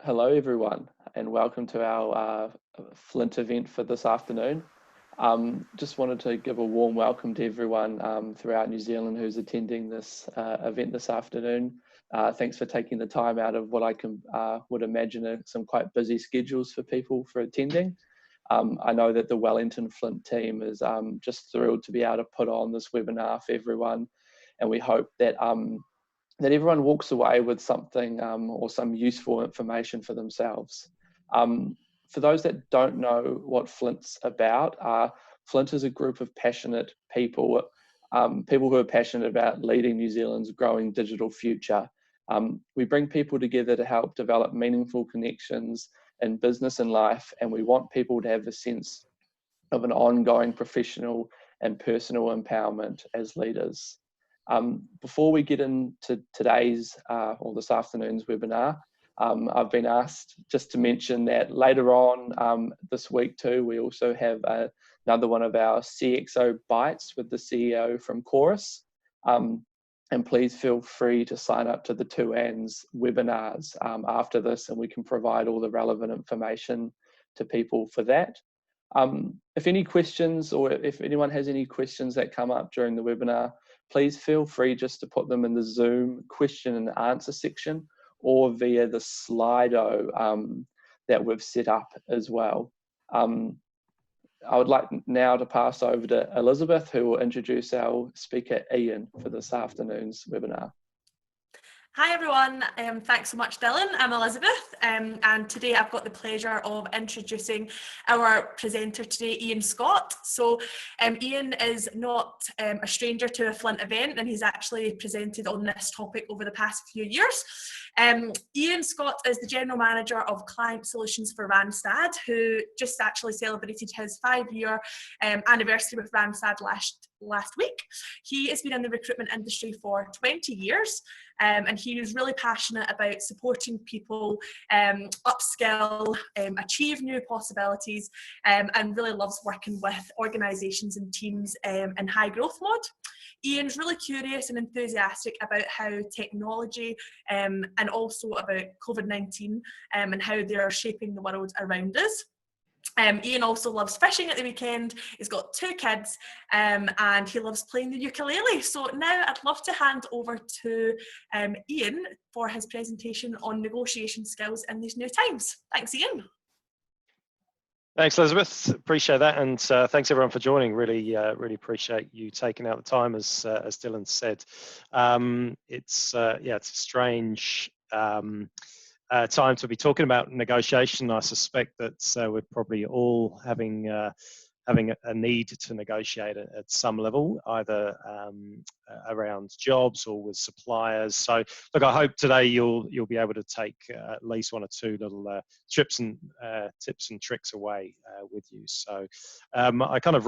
Hello, everyone, and welcome to our Flint event for this afternoon. Just wanted to give a warm welcome to everyone throughout New Zealand who's attending this event this afternoon. Thanks for taking the time out of what I would imagine are some quite busy schedules for people for attending. I know that the Wellington Flint team is just thrilled to be able to put on this webinar for everyone, and we hope that that everyone walks away with something or some useful information for themselves. For those that don't know what Flint's about, Flint is a group of passionate people, people who are passionate about leading New Zealand's growing digital future. We bring people together to help develop meaningful connections in business and life, and we want people to have a sense of an ongoing professional and personal empowerment as leaders. Before we get into today's or this afternoon's webinar, I've been asked just to mention that later on this week too, we also have another one of our CXO Bites with the CEO from Chorus. And please feel free to sign up to the 2An's webinars after this, and we can provide all the relevant information to people for that. If any questions, or if anyone has any questions that come up during the webinar, please feel free just to put them in the Zoom question and answer section or via the Slido that we've set up as well. I would like now to pass over to Elizabeth, who will introduce our speaker Ian for this afternoon's webinar. Hi everyone, thanks so much Dylan. I'm Elizabeth and today I've got the pleasure of introducing our presenter today, Ian Scott. So Ian is not a stranger to a Flint event, and he's actually presented on this topic over the past few years. Ian Scott is the General Manager of Client Solutions for Randstad, who just actually celebrated his 5-year anniversary with Randstad last week. He has been in the recruitment industry for 20 years. And he is really passionate about supporting people upskill, achieve new possibilities, and really loves working with organisations and teams in high growth mode. Ian's really curious and enthusiastic about how technology and also about COVID-19 and how they're shaping the world around us. Ian also loves fishing at the weekend. He's got 2 kids and he loves playing the ukulele. So now I'd love to hand over to Ian for his presentation on negotiation skills in these new times. Thanks, Ian. Thanks, Elizabeth. Appreciate that, and thanks everyone for joining. Really appreciate you taking out the time, as Dylan said. It's a strange time to be talking about negotiation. I suspect that we're probably all having a need to negotiate at some level, either around jobs or with suppliers. So look, I hope today you'll be able to take at least 1 or 2 little tips and tricks away with you. So I kind of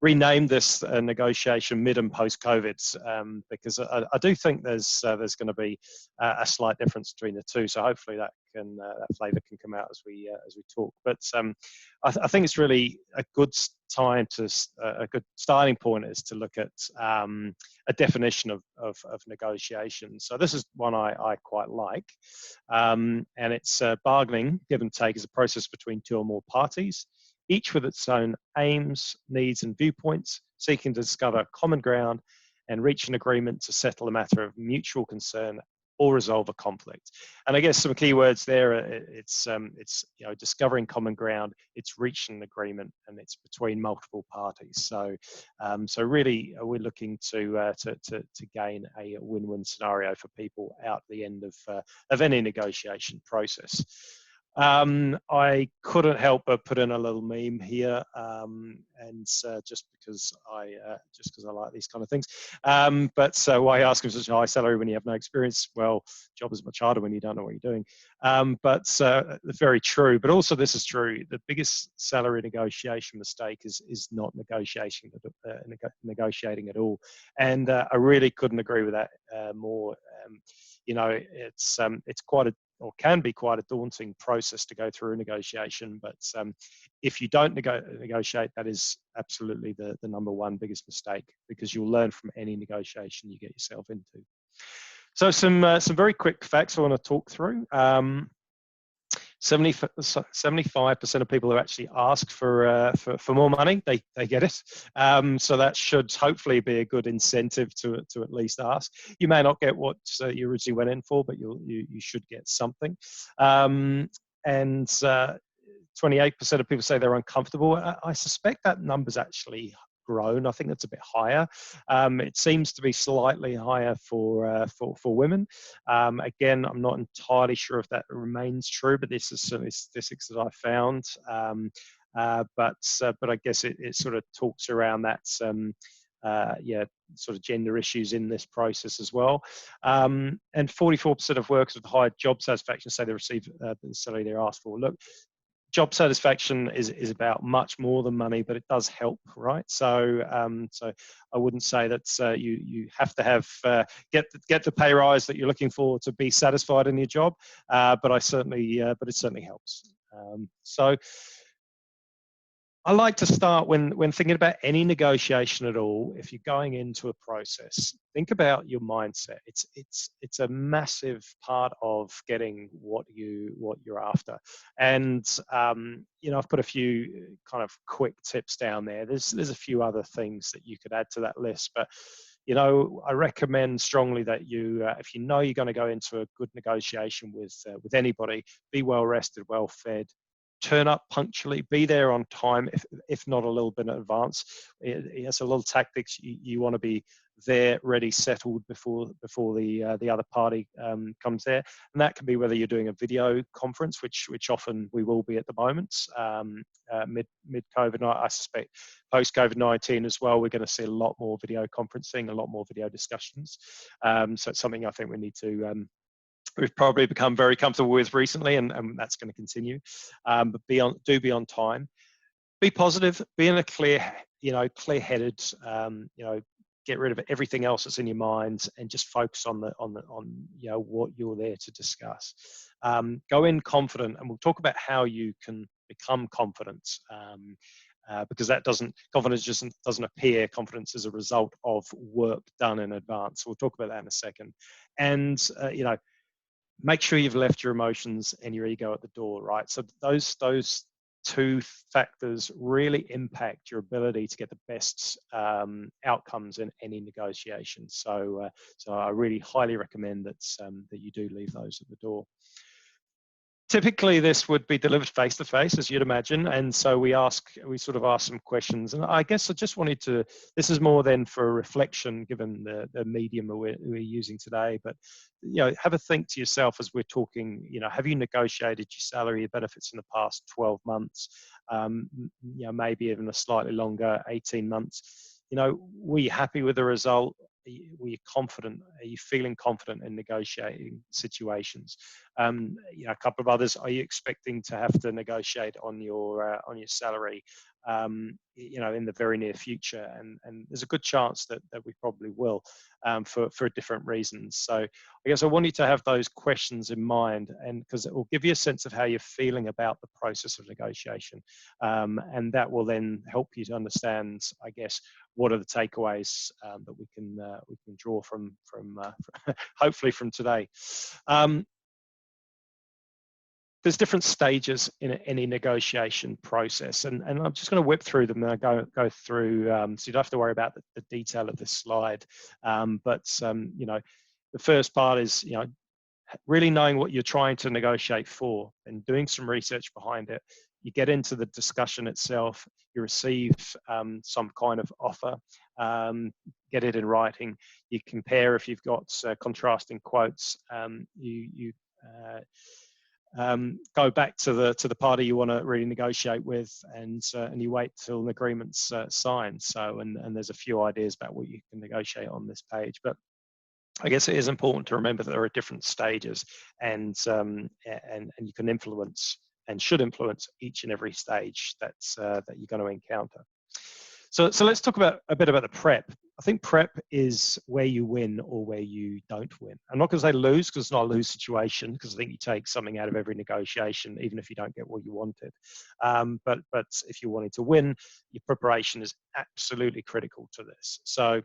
renamed this negotiation mid and post COVID because I do think there's going to be a slight difference between the two. So hopefully that flavour can come out as we talk. But I think it's really a good time a good starting point is to look at a definition of negotiation. So this is one I quite like, and it's bargaining, give and take, is a process between 2 or more parties, each with its own aims, needs and viewpoints, seeking to discover common ground and reach an agreement to settle a matter of mutual concern or resolve a conflict. And I guess some key words there, it's discovering common ground, it's reaching an agreement, and it's between multiple parties. So really we're looking to gain a win-win scenario for people out the end of any negotiation process. I couldn't help but put in a little meme here, and just because I like these kind of things. But why ask for such a high salary when you have no experience? Well, job is much harder when you don't know what you're doing. But very true. But also, this is true. The biggest salary negotiation mistake is not negotiating at all. And I really couldn't agree with that more. It's quite or can be quite a daunting process to go through a negotiation, but if you don't negotiate, that is absolutely the number one biggest mistake, because you'll learn from any negotiation you get yourself into. So some very quick facts I want to talk through. 75% of people who actually ask for more money, they get it. So that should hopefully be a good incentive to at least ask. You may not get what you originally went in for, but you should get something. And 28% of people say they're uncomfortable. I suspect that number's actually grown. I think that's a bit higher. It seems to be slightly higher for women. Again, I'm not entirely sure if that remains true, but this is certainly statistics that I found. But I guess it sort of talks around that sort of gender issues in this process as well. And 44% of workers with high job satisfaction say they receive the salary they're asked for. Look, job satisfaction is about much more than money, but it does help, right? So so I wouldn't say that you have to have get the pay rise that you're looking for to be satisfied in your job, but it certainly helps. So I like to start when thinking about any negotiation at all. If you're going into a process, think about your mindset. It's a massive part of getting what you're after. And I've put a few kind of quick tips down there. There's a few other things that you could add to that list, but I recommend strongly that you, if you know you're going to go into a good negotiation with anybody, be well rested, well fed. Turn up punctually, be there on time, if not a little bit in advance. It's a little tactics. You want to be there, ready, settled before the other party comes there, and that can be whether you're doing a video conference, which often we will be at the moment, mid COVID. I suspect post COVID-19 as well, we're going to see a lot more video conferencing, a lot more video discussions. So it's something I think we need to. We've probably become very comfortable with recently, and that's going to continue. But be on time. Be positive. Be in a clear-headed. Get rid of everything else that's in your mind, and just focus on what you're there to discuss. Go in confident, and we'll talk about how you can become confident. Because confidence just doesn't appear. Confidence is a result of work done in advance. We'll talk about that in a second. And make sure you've left your emotions and your ego at the door, right? So those two factors really impact your ability to get the best outcomes in any negotiation. So I really highly recommend that you do leave those at the door. Typically, this would be delivered face to face, as you'd imagine, and so we sort of ask some questions. And I guess I just wanted to. This is more than for reflection, given the medium we're using today. But have a think to yourself as we're talking. Have you negotiated your salary, your benefits in the past 12 months? Maybe even a slightly longer 18 months. Were you happy with the result? Were you confident? Are you feeling confident in negotiating situations? A couple of others. Are you expecting to have to negotiate on your salary? In the very near future, and there's a good chance that we probably will, for different reasons. So I guess I want you to have those questions in mind, and because it will give you a sense of how you're feeling about the process of negotiation, and that will then help you to understand, I guess, what are the takeaways that we can draw from hopefully from today. There's different stages in any negotiation process, and I'm just going to whip through them and go through, so you don't have to worry about the detail of this slide. But the first part is really knowing what you're trying to negotiate for and doing some research behind it. You get into the discussion itself. You receive some kind of offer. Get it in writing. You compare if you've got contrasting quotes. Go back to the party you want to really negotiate with, and you wait till an agreement's signed. So and there's a few ideas about what you can negotiate on this page, but I guess it is important to remember that there are different stages, and you can influence and should influence each and every stage that you're going to encounter. So let's talk a bit about the prep. I think prep is where you win or where you don't win. I'm not going to say lose, because it's not a lose situation, because I think you take something out of every negotiation, even if you don't get what you wanted. But if you wanted to win, your preparation is absolutely critical to this. So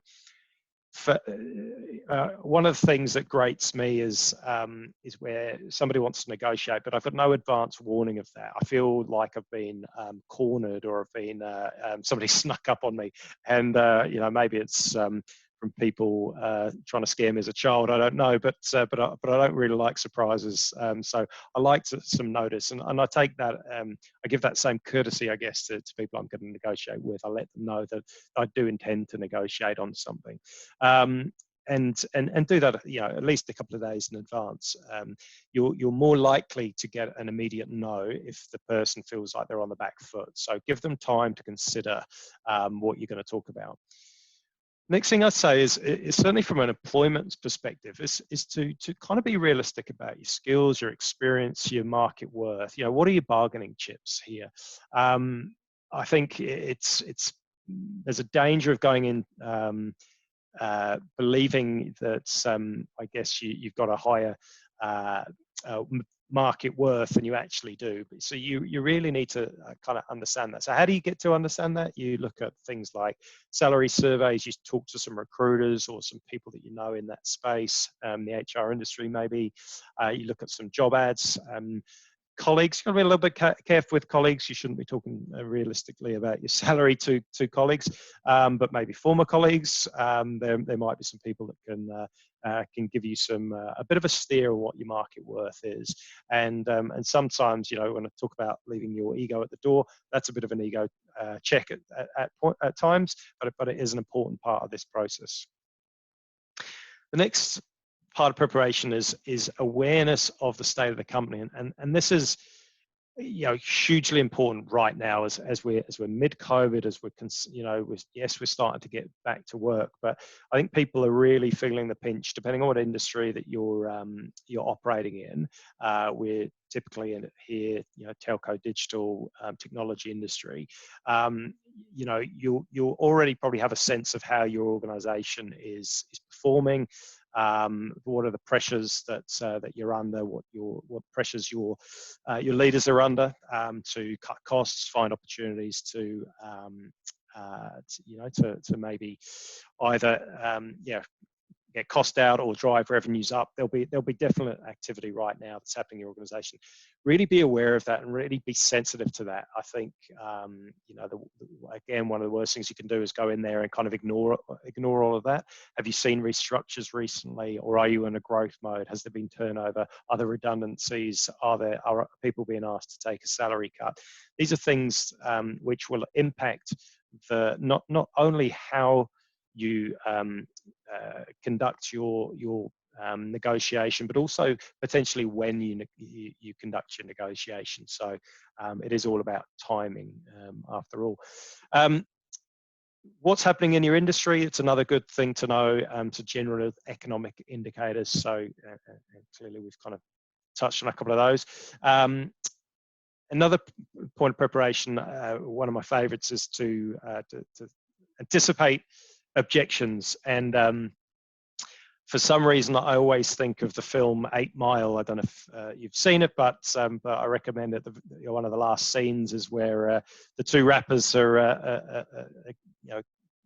one of the things that grates me is where somebody wants to negotiate, but I've got no advance warning of that. I feel like I've been cornered, or I've been somebody snuck up on me, and you know, maybe it's from people trying to scare me as a child. I don't know, but I don't really like surprises. So I like some notice, and I take that. I give that same courtesy, I guess, to people I'm going to negotiate with. I let them know that I do intend to negotiate on something. And do that, you know, at least a couple of days in advance. You're more likely to get an immediate no if the person feels like they're on the back foot. So give them time to consider what you're going to talk about. Next thing I'd say is certainly from an employment perspective, is to kind of be realistic about your skills, your experience, your market worth. You know, what are your bargaining chips here? I think there's a danger of going in believing that I guess you've got a higher market worth than you actually do. So you really need to kind of understand that. So how do you get to understand that? You look at things like salary surveys, you talk to some recruiters or some people that you know in that space, the HR industry maybe. You look at some job ads. Colleagues, you've got to be a little bit careful with colleagues. You shouldn't be talking realistically about your salary to colleagues, but maybe former colleagues. There might be some people that can give you a bit of a steer on what your market worth is. And sometimes, you know, when I talk about leaving your ego at the door, that's a bit of an ego check at times, but it is an important part of this process. The next part of preparation is awareness of the state of the company, and this is, you know, hugely important right now as we're mid-COVID, as yes, we're starting to get back to work, but I think people are really feeling the pinch, depending on what industry that you're operating in. We're typically in here, you know, telco, digital, technology industry. You know, you'll already probably have a sense of how your organization is performing. What are the pressures that you're under? What pressures your leaders are under to cut costs, find opportunities to maybe either get cost out or drive revenues up. There'll be definite activity right now that's happening in your organization. Really be aware of that and really be sensitive to that. I think again, one of the worst things you can do is go in there and kind of ignore all of that. Have you seen restructures recently, or are you in a growth mode? Has there been turnover? Are there redundancies? Are people being asked to take a salary cut? These are things which will impact not only how you conduct your negotiation, but also potentially when you conduct your negotiation. So it is all about timing after all. What's happening in your industry? It's another good thing to know, to general economic indicators. So clearly we've kind of touched on a couple of those. Another point of preparation, one of my favorites, is to anticipate objections. And for some reason, I always think of the film 8 Mile. I don't know if you've seen it, but I recommend it. One of the last scenes is where the two rappers are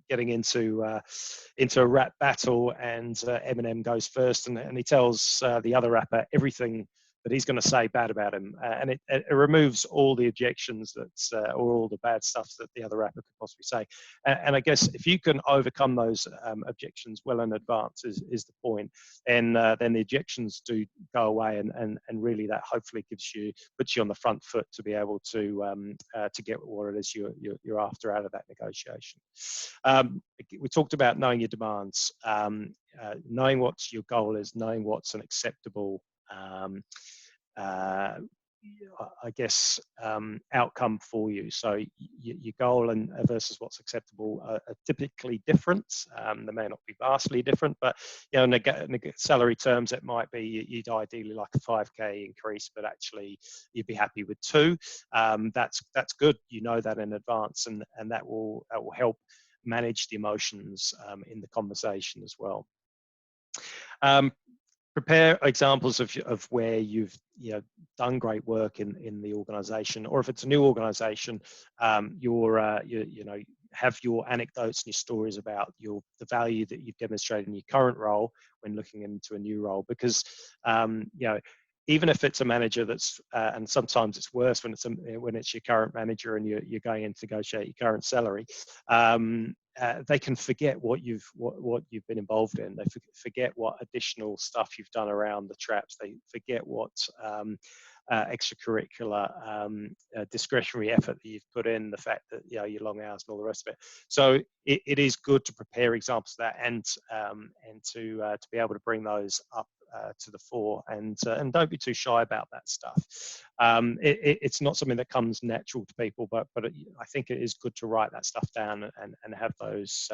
getting into a rap battle, and Eminem goes first, and he tells the other rapper everything that he's going to say bad about him, and it removes all the objections or all the bad stuff that the other rapper could possibly say. And I guess if you can overcome those objections well in advance is the point, and then the objections do go away, and really that hopefully puts you on the front foot to be able to get what it is you're after out of that negotiation. We talked about knowing your demands, knowing what your goal is, knowing what's an acceptable I guess outcome for you. So your goal and versus what's acceptable are typically different. They may not be vastly different, but you know, salary terms, it might be you'd ideally like a 5K increase, but actually you'd be happy with 2. That's good. You know that in advance, and that will help manage the emotions in the conversation as well. Prepare examples of where you've done great work in the organization, or if it's a new organization, have your anecdotes and your stories about the value that you've demonstrated in your current role when looking into a new role, because you know, even if it's a manager that's, and sometimes it's worse when it's your current manager and you're going in to negotiate your current salary, they can forget what you've been involved in. They forget what additional stuff you've done around the traps. They forget what extracurricular discretionary effort that you've put in, the fact that, you know, your long hours and all the rest of it. So it is good to prepare examples of that, and to be able to bring those up to the fore, and don't be too shy about that stuff. It's not something that comes natural to people, but I think it is good to write that stuff down and have those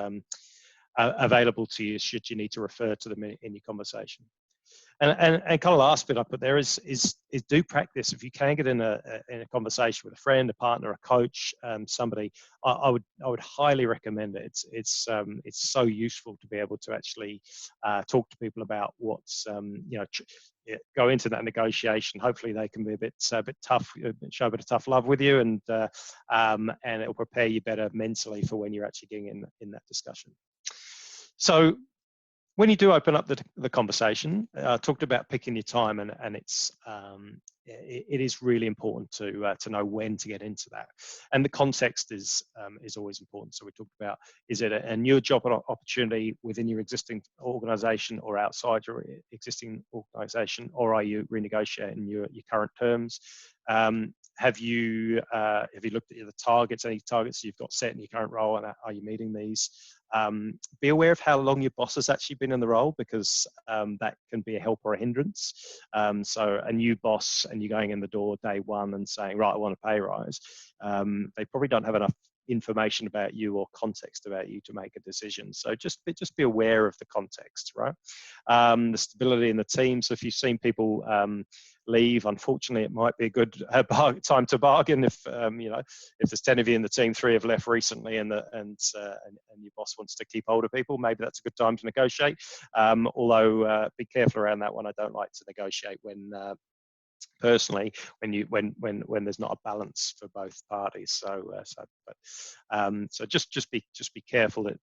available to you should you need to refer to them in your conversation. And kind of last bit I put there is do practice. If you can get in a conversation with a friend, a partner, a coach, somebody, I would highly recommend it. It's so useful to be able to actually talk to people about what's you know, go into that negotiation. Hopefully they can be a bit tough, show a bit of tough love with you, and it'll prepare you better mentally for when you're actually getting in that discussion. So when you do open up the conversation, I talked about picking your time, and it is really important to know when to get into that, and the context is always important. So we talked about, is it a new job opportunity within your existing organisation or outside your existing organisation, or are you renegotiating your current terms? Have you looked at the targets, any targets you've got set in your current role, and are you meeting these? Be aware of how long your boss has actually been in the role, because that can be a help or a hindrance. So a new boss, and you're going in the door day one and saying, right, I want a pay rise, they probably don't have enough information about you or context about you to make a decision. So just be aware of the context, right? The stability in the team. So if you've seen people leave, unfortunately, it might be a good time to bargain. If you know, if there's 10 of you in the team, 3 have left recently, and your boss wants to keep hold of people, maybe that's a good time to negotiate. Although be careful around that one. I don't like to negotiate when personally when there's not a balance for both parties. So just be careful that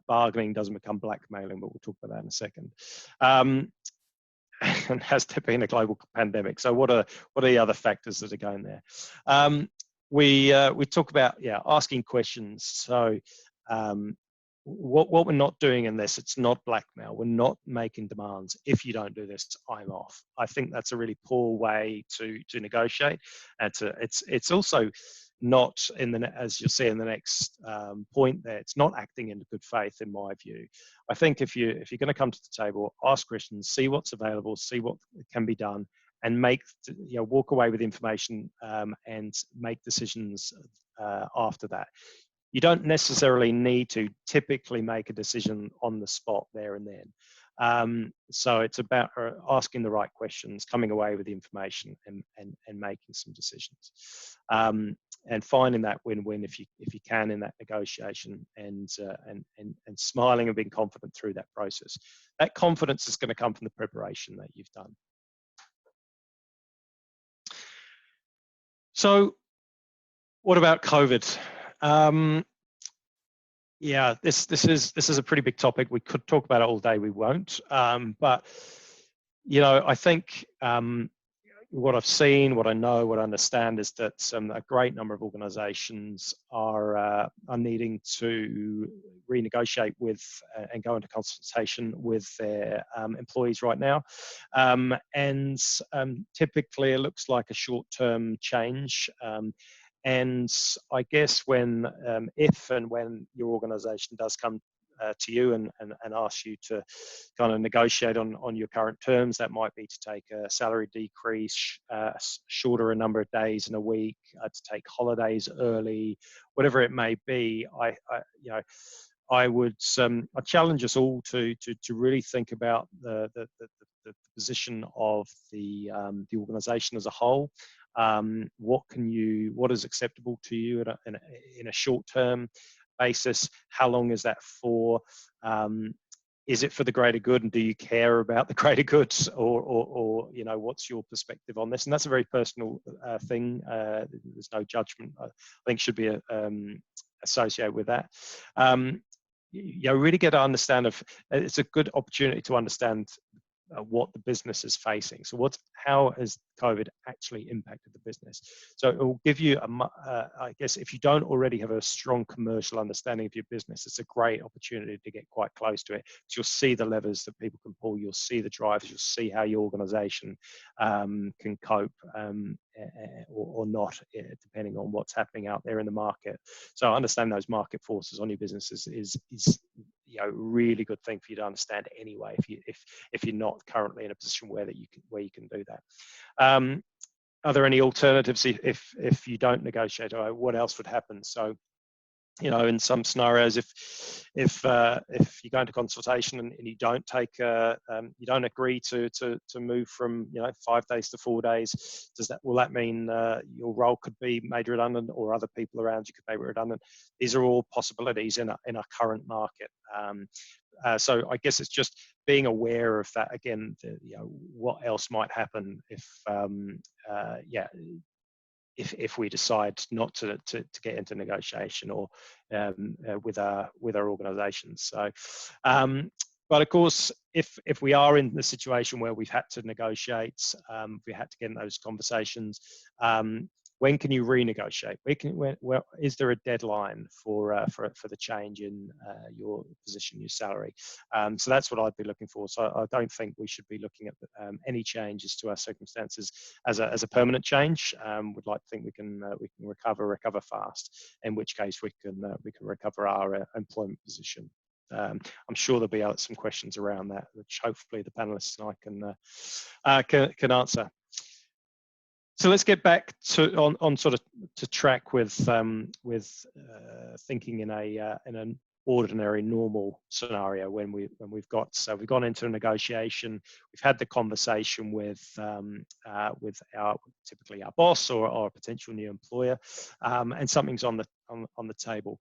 bargaining doesn't become blackmailing, but we'll talk about that in a second. And has there been a global pandemic? So what are the other factors that are going there? We talk about asking questions. So what we're not doing in this, it's not blackmail. We're not making demands. If you don't do this, I'm off. I think that's a really poor way to negotiate. And it's also not, as you'll see in the next point there, it's not acting in good faith, in my view. I think if you're going to come to the table, ask questions, see what's available, see what can be done, and walk away with information and make decisions after that. You don't necessarily need to typically make a decision on the spot there and then. So it's about asking the right questions, coming away with the information, and making some decisions, and finding that win-win if you can in that negotiation, and smiling and being confident through that process. That confidence is going to come from the preparation that you've done. So, what about COVID? Yeah, this is a pretty big topic. We could talk about it all day. We won't. But you know, I think what I've seen, what I know, what I understand is that a great number of organisations are needing to renegotiate with and go into consultation with their employees right now, and typically it looks like a short-term change. And I guess if and when your organisation does come to you and ask you to kind of negotiate on your current terms, that might be to take a salary decrease, shorter a number of days in a week, to take holidays early, whatever it may be. I challenge us all to really think about the position of the organisation as a whole. What is acceptable to you in a short-term basis? How long is that for? Is it for the greater good, and do you care about the greater good, or you know, what's your perspective on this? And that's a very personal thing. There's no judgment. I think should be associated with that. You really get to understand it's a good opportunity to understand what the business is facing. So how has COVID actually impacted the business? So it will give you I guess if you don't already have a strong commercial understanding of your business, it's a great opportunity to get quite close to it. You'll see the levers that people can pull, you'll see the drivers, you'll see how your organization can cope or not, depending on what's happening out there in the market. So understand those market forces on your business is a really good thing for you to understand anyway, if you're not currently in a position where you can do that. Are there any alternatives if you don't negotiate? Or what else would happen? So, in some scenarios, if you go into consultation and you don't you don't agree to move from 5 days to 4 days, will that mean your role could be made redundant, or other people around you could be redundant? These are all possibilities in our current market. So I guess it's just being aware of that again. What else might happen if we decide not to get into negotiation or with our organisations. So, but of course, if we are in the situation where we've had to negotiate, we had to get in those conversations. When can you renegotiate? Is there a deadline for the change in your position, your salary? So that's what I'd be looking for. So I don't think we should be looking at any changes to our circumstances as a permanent change. We'd like to think we can recover fast. In which case we can recover our employment position. I'm sure there'll be some questions around that, which hopefully the panelists and I can answer. So let's get back on sort of to track with thinking in an ordinary, normal scenario when we've gone into a negotiation, we've had the conversation with typically our boss or a potential new employer, and something's on the table.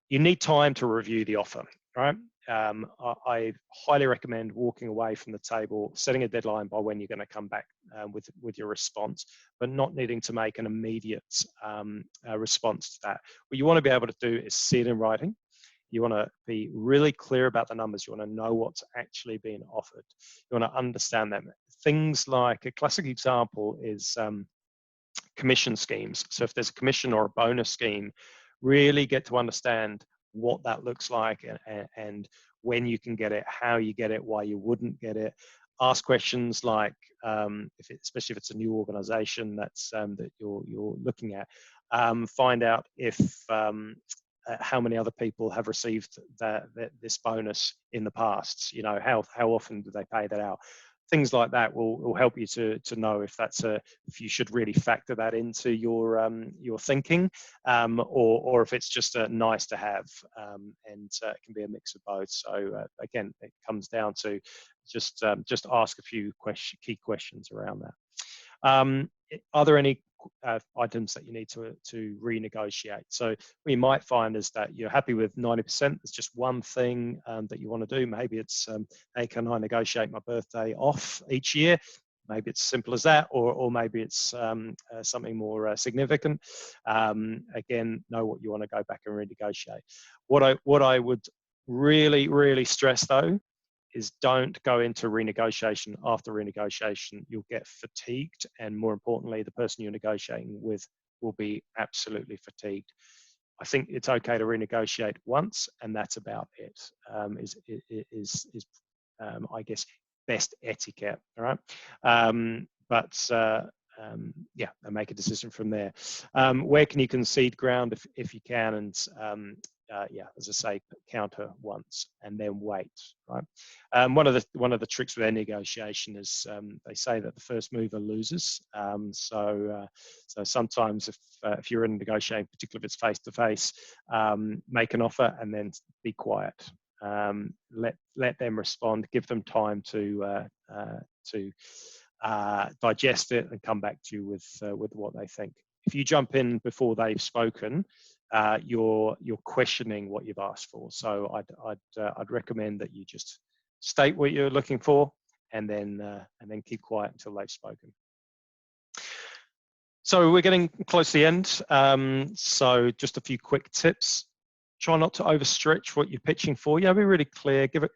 You need time to review the offer, right? I highly recommend walking away from the table, setting a deadline by when you're going to come back with your response, but not needing to make an immediate response to that. What you want to be able to do is see it in writing. You want to be really clear about the numbers. You want to know what's actually being offered. You want to understand them. Things like, a classic example is commission schemes. So if there's a commission or a bonus scheme, really get to understand what that looks like and when you can get it, how you get it, why you wouldn't get it. Ask questions like, especially if it's a new organization that you're looking at, find out if how many other people have received this bonus in the past. How often do they pay that out? Things like that will help you to know if if you should really factor that into your thinking, or if it's just a nice to have, and it can be a mix of both. So again, it comes down to just ask a few key questions around that. Are there any items that you need to renegotiate? So what you might find is that you're happy with 90%. There's just one thing that you want to do. Maybe it's, hey, can I negotiate my birthday off each year? Maybe it's simple as that, or maybe it's something more significant. Again, know what you want to go back and renegotiate. What I would really stress though is don't go into renegotiation after renegotiation. You'll get fatigued, and more importantly, the person you're negotiating with will be absolutely fatigued. I think it's okay to renegotiate once, and that's about it. I guess best etiquette. All right, yeah, and make a decision from there. Where can you concede ground if you can, and yeah, as I say, counter once and then wait. Right. One of the tricks with any negotiation is they say that the first mover loses. So sometimes if you're in negotiating, particularly if it's face to face, make an offer and then be quiet. Let them respond. Give them time to digest it and come back to you with what they think. If you jump in before they've spoken, you're questioning what you've asked for. So I'd recommend that you just state what you're looking for and then keep quiet until they've spoken. So we're getting close to the end. So just a few quick tips. Try not to overstretch what you're pitching for. Yeah, be really clear. Give it,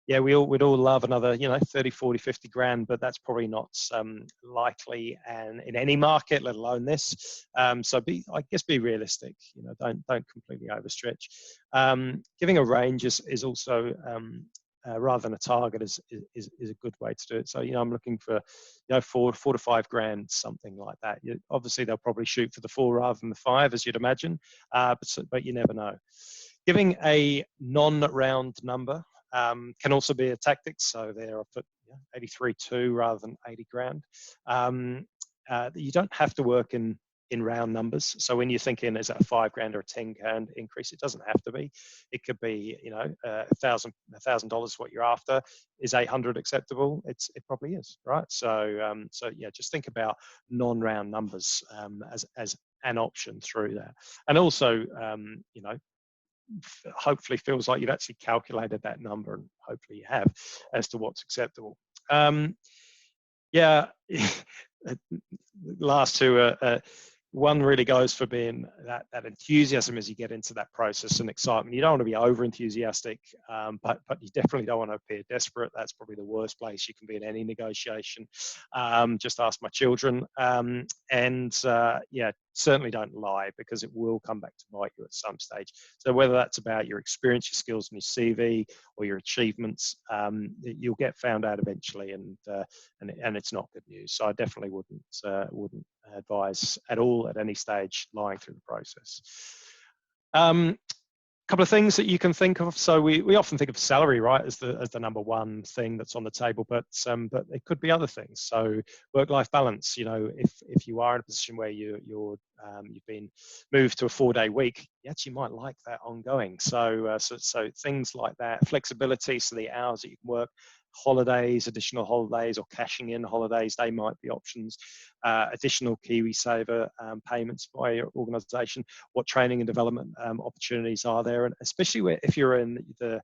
yeah, we'd all love another, 30, 40, 50 grand, but that's probably not likely and in any market, let alone this. So I guess be realistic, don't completely overstretch. Giving a range is also, rather than a target is a good way to do it. So, I'm looking for, 4 to 5 grand, something like that. Obviously they'll probably shoot for the 4 rather than the 5, as you'd imagine, but you never know. Giving a non-round number can also be a tactic. So there I put 83.2 rather than 80 grand. You don't have to work in round numbers. So when you're thinking, is that a 5 grand or a 10 grand increase? It doesn't have to be. It could be, $1,000 what you're after. Is 800 acceptable? It probably is, right? So yeah, just think about non-round numbers as an option through that. And also, hopefully feels like you've actually calculated that number, and hopefully you have, as to what's acceptable. Yeah, last two, one really goes for being that enthusiasm as you get into that process and excitement. You don't want to be over enthusiastic, but you definitely don't want to appear desperate. That's probably the worst place you can be in any negotiation. Just ask my children. Yeah, certainly don't lie, because it will come back to bite you at some stage. So whether that's about your experience, your skills, and your CV, or your achievements, you'll get found out eventually, and it's not good news. So I definitely wouldn't advise at all at any stage lying through the process. Couple of things that you can think of. So we often think of salary, right, as the number one thing that's on the table, but it could be other things. So work-life balance. If you are in a position where you've been moved to a 4-day week, you actually might like that ongoing. So things like that, flexibility, so the hours that you can work, holidays, additional holidays, or cashing in holidays, they might be options. Additional KiwiSaver payments by your organisation. What training and development opportunities are there? And especially if you're in the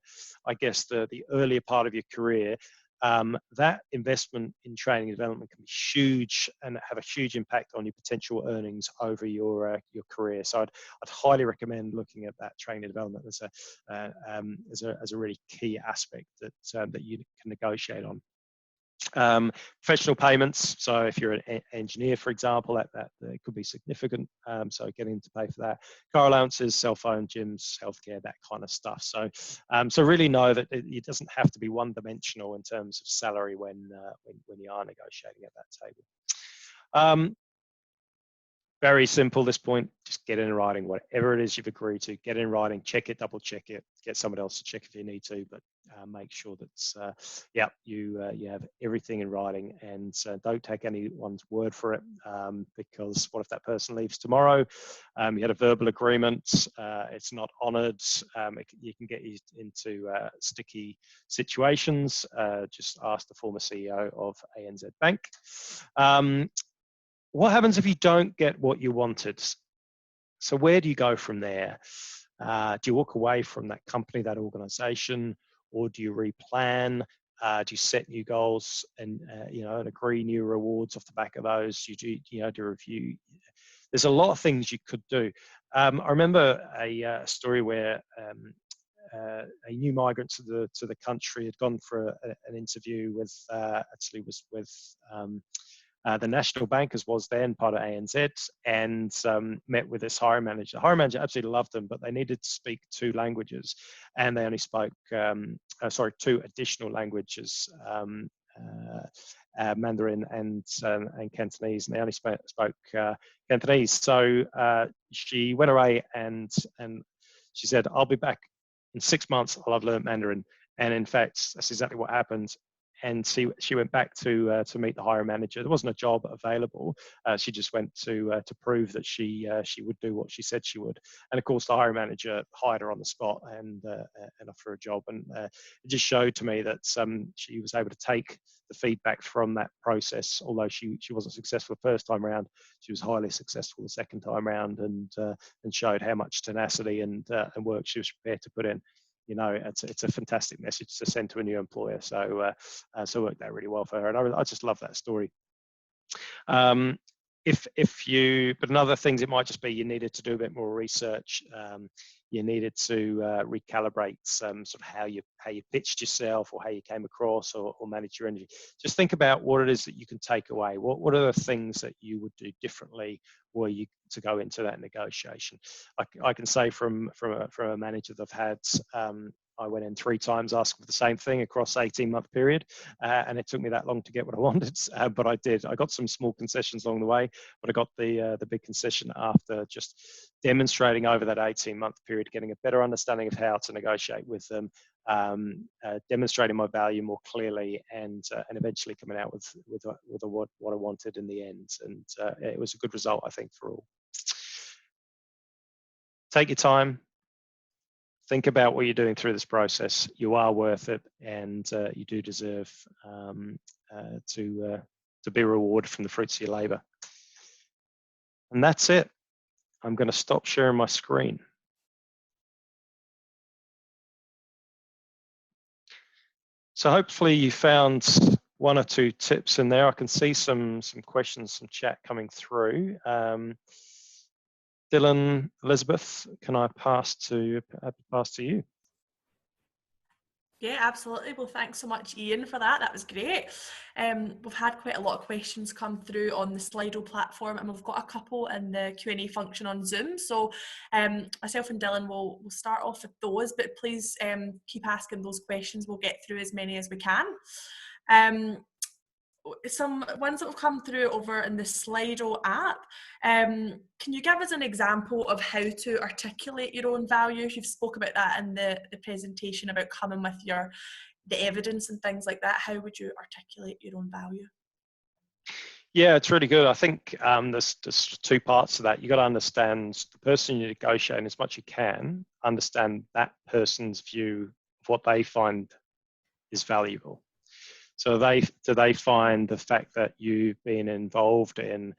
earlier part of your career, that investment in training and development can be huge and have a huge impact on your potential earnings over your career. So I'd highly recommend looking at that training and development as a really key aspect that you can negotiate on. Professional payments. So if you're an engineer, for example, that could be significant. So getting to pay for that. Car allowances, cell phone, gyms, healthcare, that kind of stuff. So really know that it doesn't have to be one-dimensional in terms of salary when you are negotiating at that table. Very simple, this point, just get in writing whatever it is you've agreed to. Get in writing, check it, double check it, get someone else to check if you need to, but make sure that you have everything in writing, and don't take anyone's word for it, because what if that person leaves tomorrow? You had a verbal agreement, it's not honoured, you can get you into sticky situations. Just ask the former CEO of ANZ Bank. What happens if you don't get what you wanted? So where do you go from there? Do you walk away from that company, that organization, or do you replan? Do you set new goals and agree new rewards off the back of those? Do you review? There's a lot of things you could do. I remember a story where a new migrant to the country had gone for an interview with the national bank, as was then part of ANZ, and met with this hiring manager. The hiring manager absolutely loved them, but they needed to speak 2 languages, and they only spoke 2 additional languages, Mandarin and Cantonese, and they only spoke Cantonese. So she went away and she said, "I'll be back in 6 months. I'll have learned Mandarin." And in fact, that's exactly what happened. And she went back to meet the hiring manager. There wasn't a job available. She just went to prove that she would do what she said she would. And of course, the hiring manager hired her on the spot and offered her a job. And it just showed to me that she was able to take the feedback from that process. Although she wasn't successful the first time around, she was highly successful the second time around, and showed how much tenacity and work she was prepared to put in. It's a fantastic message to send to a new employer. So worked out really well for her, and I just love that story. But another things, it might just be you needed to do a bit more research. You needed to recalibrate sort of how you pitched yourself, or how you came across, or manage your energy. Just think about what it is that you can take away. What are the things that you would do differently were you to go into that negotiation? I can say from a manager that I've had, I went in 3 times asking for the same thing across 18-month period, and it took me that long to get what I wanted, but I did. I got some small concessions along the way, but I got the big concession after just demonstrating over that 18-month period, getting a better understanding of how to negotiate with them, demonstrating my value more clearly, and eventually coming out with what I wanted in the end. And it was a good result, I think, for all. Take your time. Think about what you're doing through this process. You are worth it, and you do deserve to be rewarded from the fruits of your labor. And that's it. I'm going to stop sharing my screen. So hopefully you found 1 or 2 tips in there. I can see some questions, some chat coming through. Dylan, Elizabeth, can I pass to you? Yeah, absolutely. Well, thanks so much, Ian, for that. That was great. We've had quite a lot of questions come through on the Slido platform, and we've got a couple in the Q&A function on Zoom. So myself and Dylan will start off with those, but please keep asking those questions. We'll get through as many as we can. Some ones that have come through over in the Slido app. Can you give us an example of how to articulate your own values? You've spoke about that in the presentation about coming with the evidence and things like that. How would you articulate your own value? Yeah, it's really good. I think there's 2 parts to that. You got to understand the person you're negotiating as much as you can, understand that person's view of what they find is valuable. So do they find the fact that you've been involved in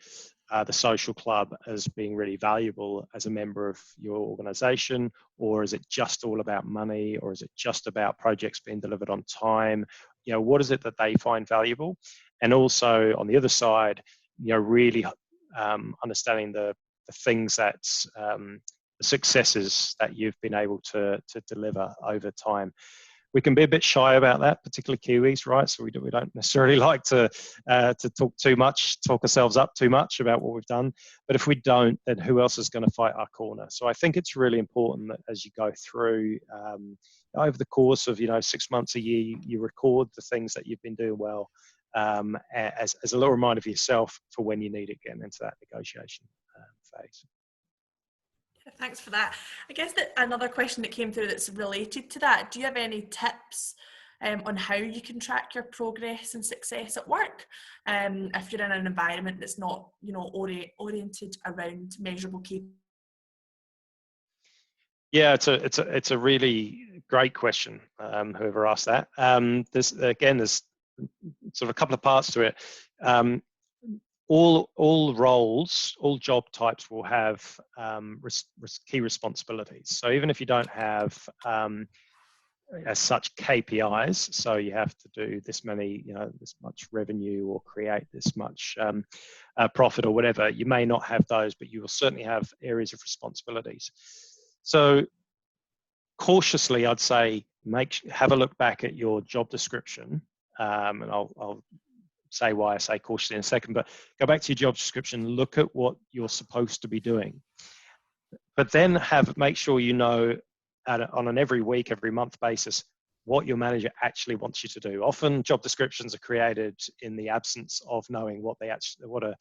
the social club as being really valuable as a member of your organization, or is it just all about money, or is it just about projects being delivered on time? You know, what is it that they find valuable? And also on the other side, you know, really understanding the things that the successes that you've been able to deliver over time. We can be a bit shy about that, particularly Kiwis, right? So we don't necessarily like to talk ourselves up too much about what we've done. But if we don't, then who else is going to fight our corner? So I think it's really important that as you go through over the course of 6 months, a year, you record the things that you've been doing well as a little reminder for yourself for when you need it getting into that negotiation phase. Thanks for that. I guess that another question that came through that's related to that, do you have any tips on how you can track your progress and success at work if you're in an environment that's not oriented around measurable KPIs? Yeah, it's a really great question, whoever asked that. There's sort of a couple of parts to it. All roles, all job types will have key responsibilities. So even if you don't have as such KPIs, so you have to do this many, this much revenue or create this much profit or whatever, you may not have those, but you will certainly have areas of responsibilities. So cautiously, I'd say have a look back at your job description, and I'll say why I say cautiously in a second, but go back to your job description, look at what you're supposed to be doing, but then make sure you know on an every week, every month basis what your manager actually wants you to do. Often job descriptions are created in the absence of knowing what a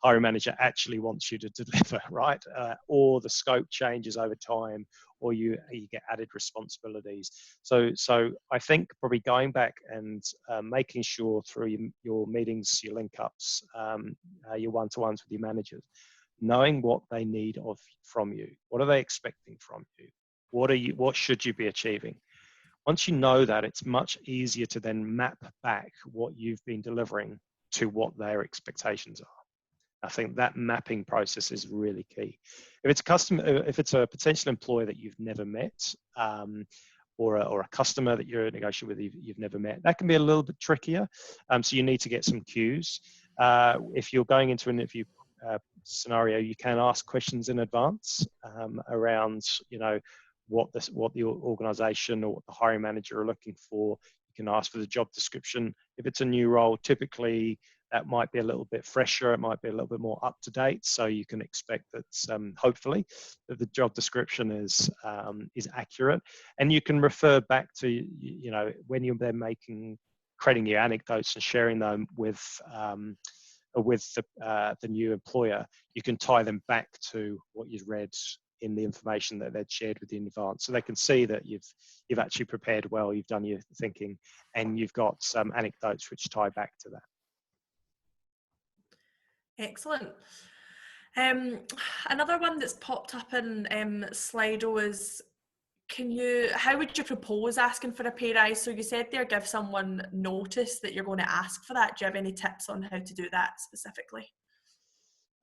hiring manager actually wants you to deliver, right? Or the scope changes over time, or you get added responsibilities. So I think probably going back and making sure through your meetings, your link ups, your one-to-ones with your managers, knowing what they need from you. What are they expecting from you? What should you be achieving? Once you know that, it's much easier to then map back what you've been delivering to what their expectations are. I think that mapping process is really key. If it's a potential employer that you've never met, or a customer that you're negotiating with you've never met, that can be a little bit trickier. So you need to get some cues. if you're going into an interview scenario, you can ask questions in advance around, what the organisation or what the hiring manager are looking for. You can ask for the job description. If it's a new role, typically that might be a little bit fresher. It might be a little bit more up to date. So you can expect that hopefully that the job description is accurate, and you can refer back to when you're then creating your anecdotes and sharing them with the new employer. You can tie them back to what you've read in the information that they'd shared with you in advance, so they can see that you've actually prepared well, you've done your thinking, and you've got some anecdotes which tie back to that. Excellent. Another one that's popped up in Slido is, how would you propose asking for a pay rise? So you said there, give someone notice that you're going to ask for that. Do you have any tips on how to do that specifically?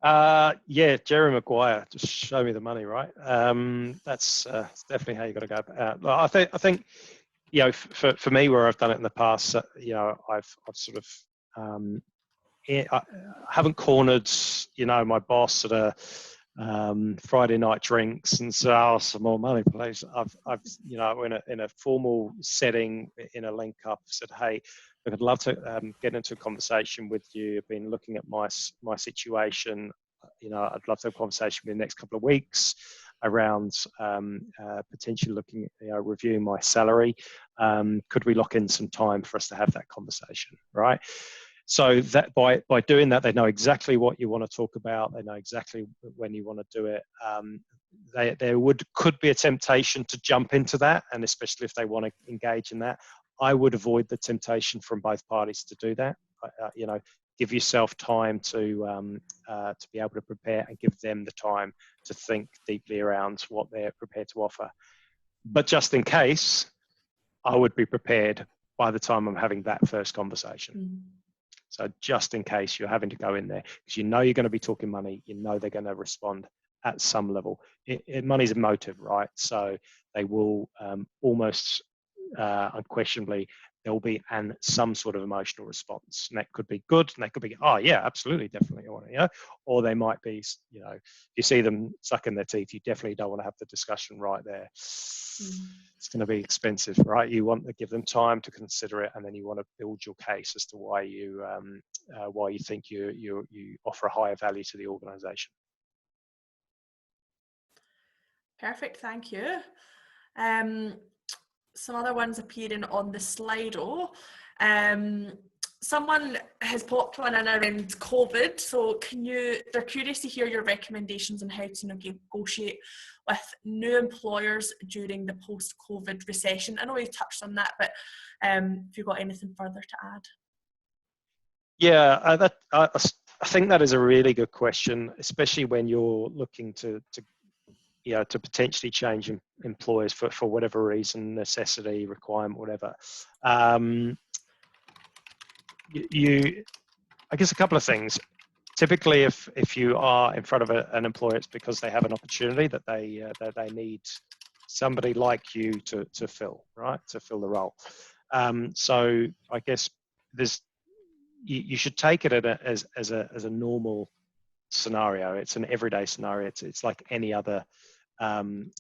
Yeah, Jerry Maguire, just show me the money, right? That's definitely how you got to go. I think for me, where I've done it in the past, I've sort of I haven't cornered my boss at a Friday night drinks and say, "Oh, some more money, please." I've in a formal setting, in a link up, said, "Hey, look, I'd love to get into a conversation with you. I've been looking at my situation. I'd love to have a conversation with you in the next couple of weeks around potentially looking at reviewing my salary. Could we lock in some time for us to have that conversation?" Right. So that by doing that, they know exactly what you want to talk about. They know exactly when you want to do it. There could be a temptation to jump into that, and especially if they want to engage in that, I would avoid the temptation from both parties to do that. Give yourself time to be able to prepare, and give them the time to think deeply around what they're prepared to offer. But just in case, I would be prepared by the time I'm having that first conversation. Mm. So just in case you're having to go in there, because you're going to be talking money, they're going to respond at some level. Money's a motive, right? So they will almost unquestionably, there will be some sort of emotional response. And that could be good, and that could be, "Oh yeah, absolutely, definitely, I want to," or they might be, if you see them sucking their teeth, you definitely don't want to have the discussion right there. It's going to be expensive, right? You want to give them time to consider it, and then you want to build your case as to why you think you offer a higher value to the organisation. Perfect, thank you. Some other ones appearing on the Slido. Someone has popped one in around COVID, so they're curious to hear your recommendations on how to negotiate with new employers during the post-COVID recession. I know you touched on that, but if you've got anything further to add. Yeah, I think that is a really good question, especially when you're looking to potentially change employers for whatever reason, necessity, requirement, whatever. I guess a couple of things. Typically, if you are in front of an employer, it's because they have an opportunity that they need somebody like you to fill, right? To fill the role. So I guess you should take it as a normal scenario. It's an everyday scenario. It's like any other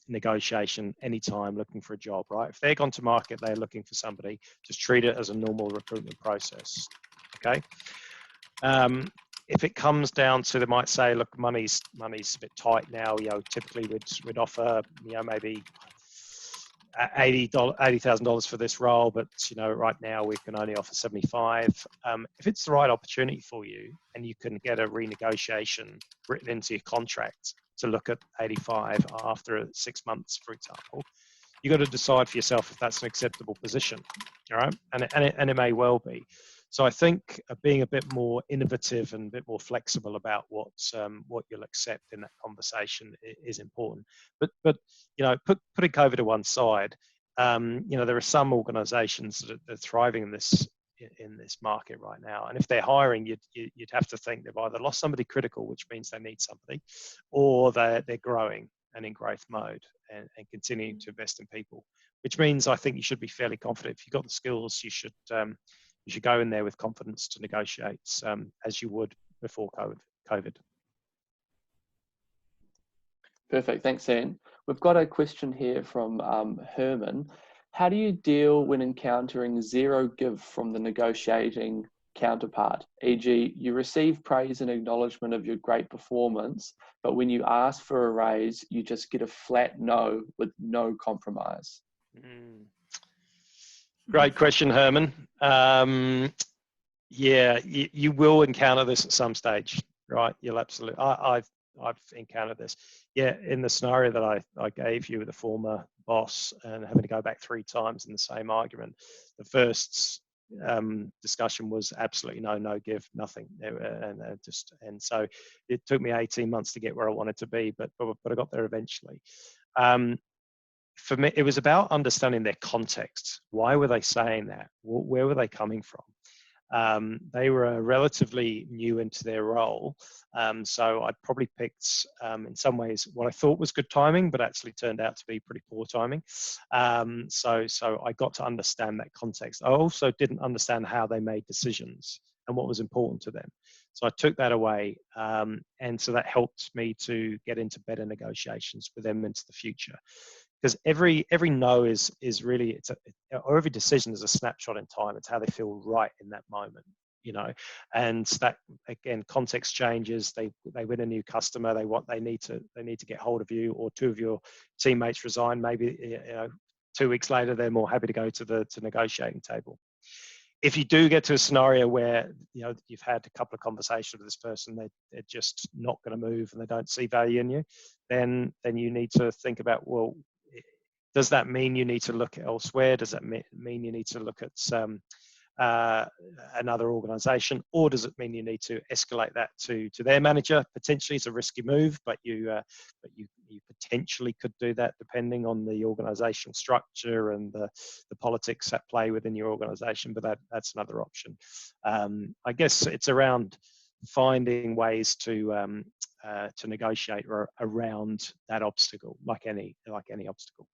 negotiation, anytime looking for a job, right? If they're gone to market, they're looking for somebody, just treat it as a normal recruitment process. Okay. If it comes down to, they might say, look, money's a bit tight now. Typically we'd offer, maybe $80,000 for this role, but right now we can only offer 75. If it's the right opportunity for you, and you can get a renegotiation written into your contract to look at 85 after 6 months, for example, you got to decide for yourself if that's an acceptable position. All right, and it may well be. So I think being a bit more innovative and a bit more flexible about what you'll accept in that conversation is important. But putting COVID to one side, there are some organisations that are thriving in this market right now, and if they're hiring, you'd have to think they've either lost somebody critical, which means they need somebody, or they're growing and in growth mode and continuing to invest in people, which means I think you should be fairly confident. If you've got the skills, you should You should go in there with confidence to negotiate as you would before COVID. Perfect, thanks, Ian. We've got a question here from Herman. How do you deal when encountering zero give from the negotiating counterpart? E.g., you receive praise and acknowledgement of your great performance, but when you ask for a raise, you just get a flat no with no compromise. Great question, Herman. Yeah, you will encounter this at some stage, right? You'll absolutely. I've encountered this. Yeah, in the scenario that I gave you with the former boss and having to go back 3 times in the same argument, the first discussion was absolutely no give, nothing, and so it took me 18 months to get where I wanted to be, but I got there eventually. For me, it was about understanding their context. Why were they saying that? Where were they coming from? They were relatively new into their role, so I'd probably picked, in some ways, what I thought was good timing, but actually turned out to be pretty poor timing. So I got to understand that context. I also didn't understand how they made decisions and what was important to them. So I took that away, and so that helped me to get into better negotiations with them into the future. Because every no is really, or every decision is a snapshot in time. It's how they feel right in that moment, you know. And that, again, context changes. They win a new customer. They need to get hold of you, or 2 of your teammates resign. Maybe, you know, 2 weeks later they're more happy to go to the negotiating table. If you do get to a scenario where, you know, you've had a couple of conversations with this person, they're just not going to move and they don't see value in you, then you need to think about, well, does that mean you need to look elsewhere? Does that mean you need to look at another organization, or does it mean you need to escalate that to their manager? Potentially it's a risky move, but you potentially could do that depending on the organizational structure and the politics at play within your organization, but that's another option. I guess it's around finding ways to negotiate around that obstacle, like any obstacle.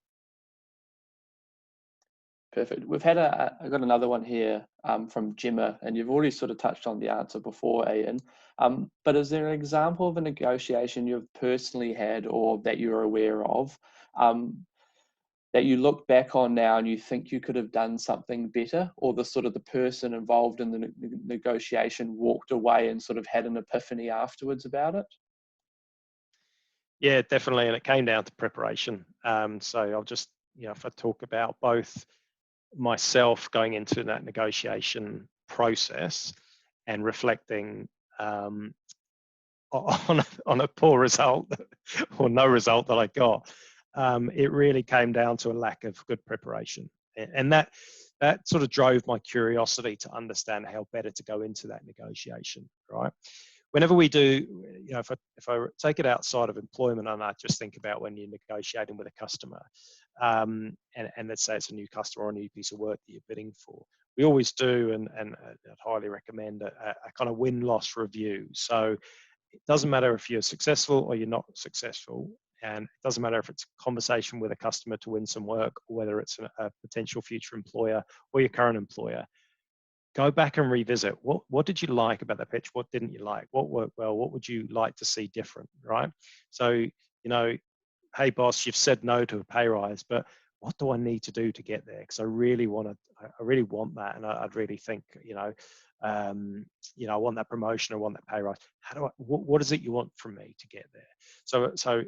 Perfect. We've had I got another one here from Gemma, and you've already sort of touched on the answer before, Ian. But is there an example of a negotiation you've personally had or that you're aware of that you look back on now and you think you could have done something better, or the sort of the person involved in the negotiation walked away and sort of had an epiphany afterwards about it? Yeah, definitely. And it came down to preparation. So I'll just, you know, if I talk about both myself going into that negotiation process and reflecting on a poor result or no result that I got, it really came down to a lack of good preparation, and that sort of drove my curiosity to understand how better to go into that negotiation. Right. Whenever we do, you know, if I take it outside of employment and I just think about when you're negotiating with a customer, and let's say it's a new customer or a new piece of work that you're bidding for, we always do, and I'd highly recommend a kind of win-loss review. So it doesn't matter if you're successful or you're not successful, and it doesn't matter if it's a conversation with a customer to win some work, or whether it's a potential future employer or your current employer. Go back and revisit what did you like about the pitch? What didn't you like? What worked well? What would you like to see different? Right? So, you know, hey boss, you've said no to a pay rise, but what do I need to do to get there? Because I really want that, and I'd really think, you know, I want that promotion, I want that pay rise. What is it you want from me to get there? So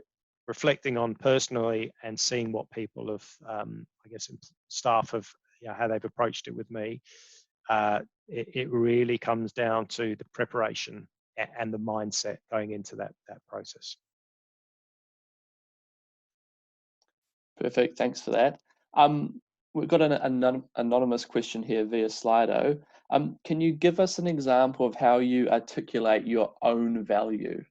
reflecting on personally and seeing what people have, I guess, staff have, you know, how they've approached it with me. It really comes down to the preparation and the mindset going into that process. Perfect, thanks for that. We've got an anonymous question here via Slido. Can you give us an example of how you articulate your own value?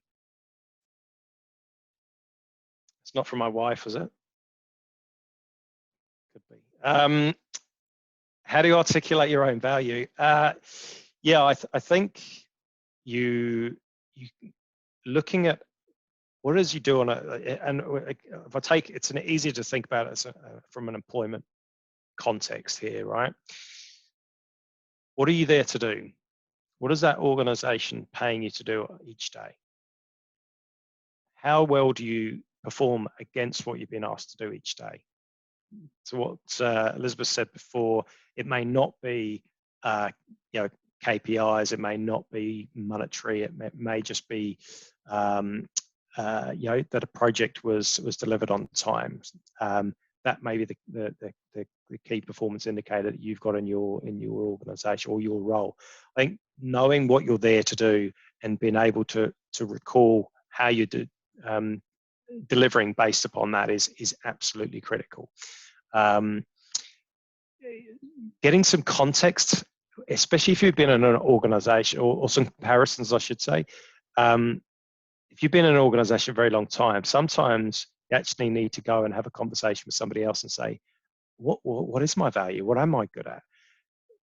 It's not from my wife, is it? Could be. How do you articulate your own value? Yeah, I think you looking at what it is you do on and if I take, it's easier to think about it as from an employment context here, right? What are you there to do? What is that organization paying you to do each day? How well do you perform against what you've been asked to do each day? So what Elizabeth said before, it may not be KPIs, it may not be monetary, it may just be that a project was delivered on time. That may be the key performance indicator that you've got in your organization or your role. I think knowing what you're there to do and being able to recall how you do delivering based upon that is absolutely critical. Getting some context, especially if you've been in an organization, or some comparisons, I should say. If you've been in an organization a very long time, sometimes you actually need to go and have a conversation with somebody else and say, what is my value? What am I good at?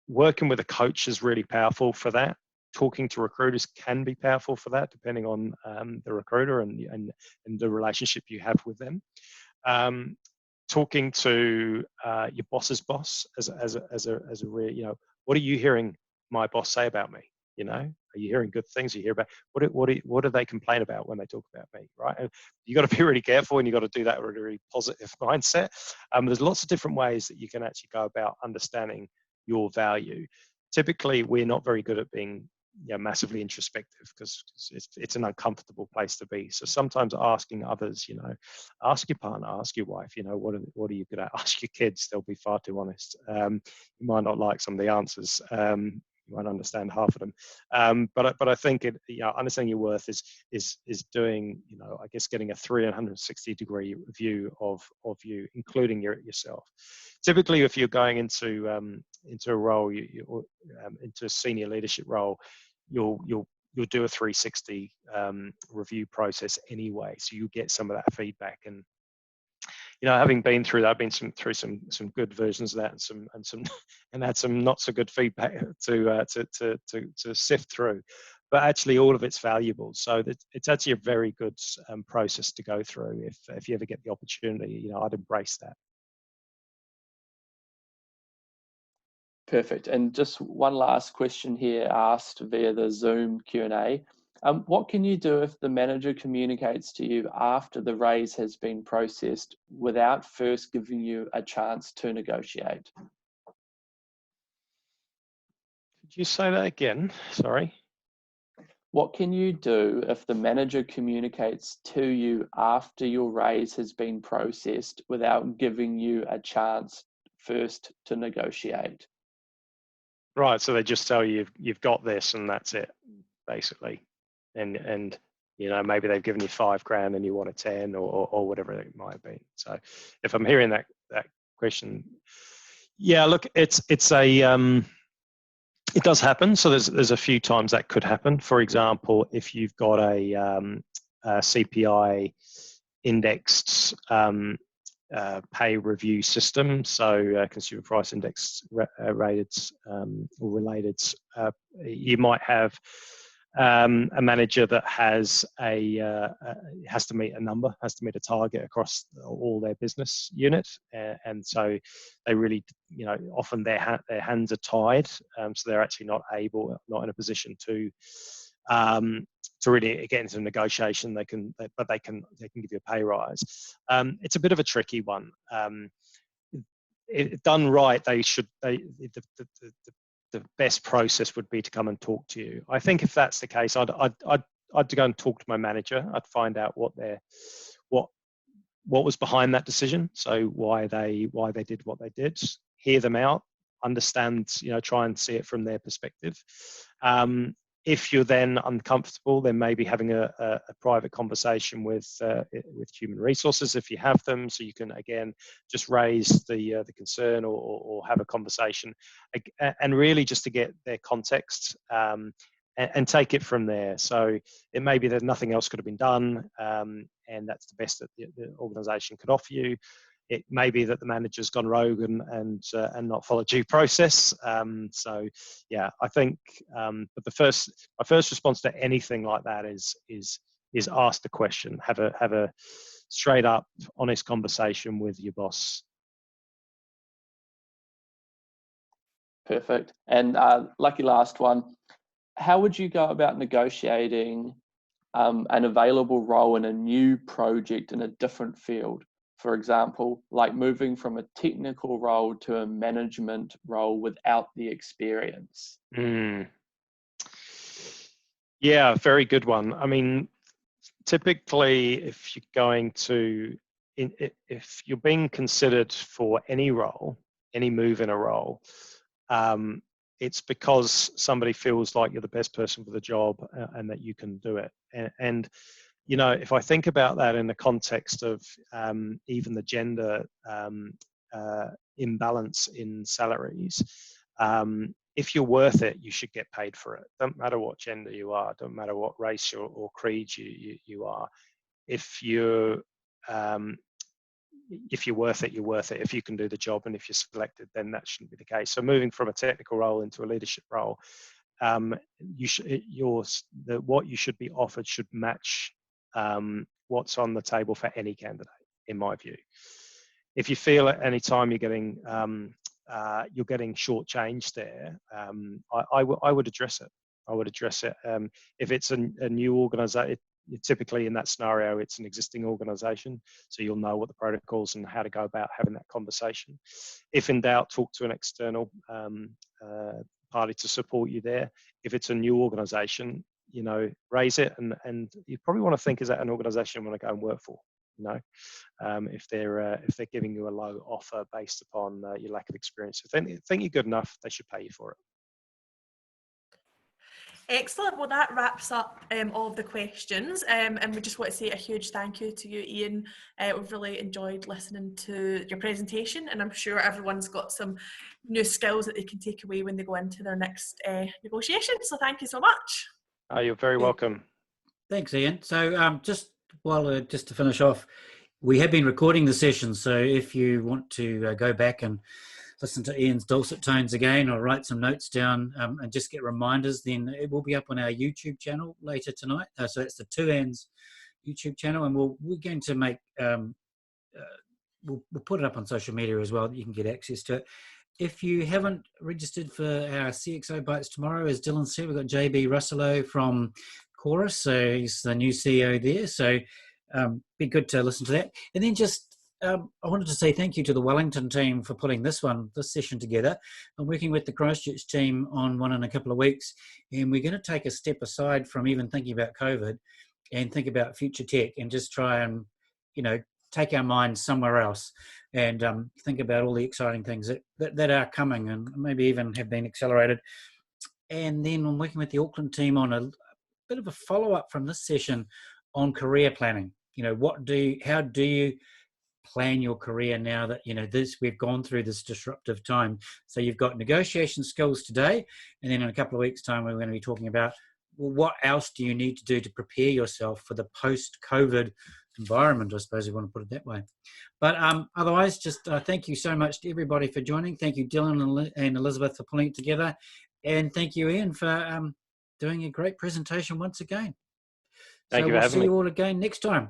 Working with a coach is really powerful for that. Talking to recruiters can be powerful for that, depending on the recruiter and the relationship you have with them. Talking to your boss's boss as a real, what are you hearing my boss say about me? Are you hearing good things? You hear about what do they complain about when they talk about me, right? And you got to be really careful, and you got to do that with a really positive mindset. There's lots of different ways that you can actually go about understanding your value. Typically, we're not very good at being massively introspective because it's an uncomfortable place to be. So sometimes asking others, ask your partner, ask your wife, what are you good at? Ask your kids; they'll be far too honest. You might not like some of the answers. You won't understand half of them. But I think understanding your worth is doing, I guess, getting a 360-degree view of you, including yourself. Typically, if you're going into a role, into a senior leadership role, you'll do a 360 review process anyway, so you get some of that feedback. And having been through that, I've been through some good versions of that, and had some not so good feedback to sift through. But actually, all of it's valuable. So it's actually a very good process to go through. If you ever get the opportunity, I'd embrace that. Perfect. And just one last question here asked via the Zoom Q&A. What can you do if the manager communicates to you after the raise has been processed without first giving you a chance to negotiate? Could you say that again? Sorry. What can you do if the manager communicates to you after your raise has been processed without giving you a chance first to negotiate? Right, so they just tell you you've got this and that's it, basically, and maybe they've given you $5,000 and you want a 10 or whatever it might be. So if I'm hearing that question, yeah, look, it's a it does happen. So there's a few times that could happen. For example, if you've got a CPI indexed pay review system, so consumer price index rated or related, you might have a manager that has has to meet a number, has to meet a target across all their business unit, and so they really, often their hands are tied, so they're actually not in a position to really get into negotiation. They can give you a pay rise. It's a bit of a tricky one. Done right, the best process would be to come and talk to you. I think if that's the case, I'd go and talk to my manager. I'd find out what was behind that decision. So why they did what they did. Hear them out, understand, try and see it from their perspective. If you're then uncomfortable, then maybe having a private conversation with human resources if you have them, so you can again just raise the concern or have a conversation, and really just to get their context and take it from there. So it may be that nothing else could have been done, and that's the best that the organisation could offer you. It may be that the manager's gone rogue and not followed due process. So yeah, I think. But my first response to anything like that is ask the question. Have a straight up, honest conversation with your boss. Perfect. And lucky last one, how would you go about negotiating an available role in a new project in a different field? For example, like moving from a technical role to a management role without the experience. Yeah, very good one. I mean, typically, if you're going to, if you're being considered for any role, any move in a role, it's because somebody feels like you're the best person for the job and that you can do it. And you know, if I think about that in the context of even the gender imbalance in salaries, if you're worth it, you should get paid for it. Don't matter what gender you are, don't matter what race or creed you are. If you're worth it, you're worth it. If you can do the job and if you're selected, then that shouldn't be the case. So moving from a technical role into a leadership role, what you should be offered should match what's on the table for any candidate, in my view. If you feel at any time you're getting shortchanged there, I would address it. I would address it. If it's a new organisation, typically in that scenario, it's an existing organisation, so you'll know what the protocols and how to go about having that conversation. If in doubt, talk to an external party to support you there. If it's a new organisation, you know, raise it, and you probably want to think, is that an organisation you want to go and work for? You know, if they're giving you a low offer based upon your lack of experience, if they think you're good enough, they should pay you for it. Excellent. Well, that wraps up all of the questions, and we just want to say a huge thank you to you, Ian. We've really enjoyed listening to your presentation, and I'm sure everyone's got some new skills that they can take away when they go into their next negotiation. So thank you so much. You're very welcome. Thanks, Ian. So just to finish off, we have been recording the session, so if you want to go back and listen to Ian's dulcet tones again or write some notes down and just get reminders, then it will be up on our YouTube channel later tonight. So that's the 2An's YouTube channel, and we're going to make, we'll put it up on social media as well, that you can get access to it. If you haven't registered for our CXO Bites tomorrow, as Dylan said, we've got JB Russello from Chorus, so he's the new CEO there, so be good to listen to that. And then just I wanted to say thank you to the Wellington team for putting this session together. I'm working with the Christchurch team on one in a couple of weeks, and we're going to take a step aside from even thinking about COVID and think about future tech and just try and, you know, take our minds somewhere else and think about all the exciting things that are coming and maybe even have been accelerated. And then I'm working with the Auckland team on a bit of a follow-up from this session on career planning. You know, how do you plan your career now that, you know, we've gone through this disruptive time? So you've got negotiation skills today, and then in a couple of weeks' time, we're going to be talking about, well, what else do you need to do to prepare yourself for the post-COVID environment, I suppose you want to put it that way. But otherwise, just thank you so much to everybody for joining. Thank you, Dylan and Elizabeth, for pulling it together. And thank you, Ian, for doing a great presentation once again. Thank you for having me. We'll see you all again next time.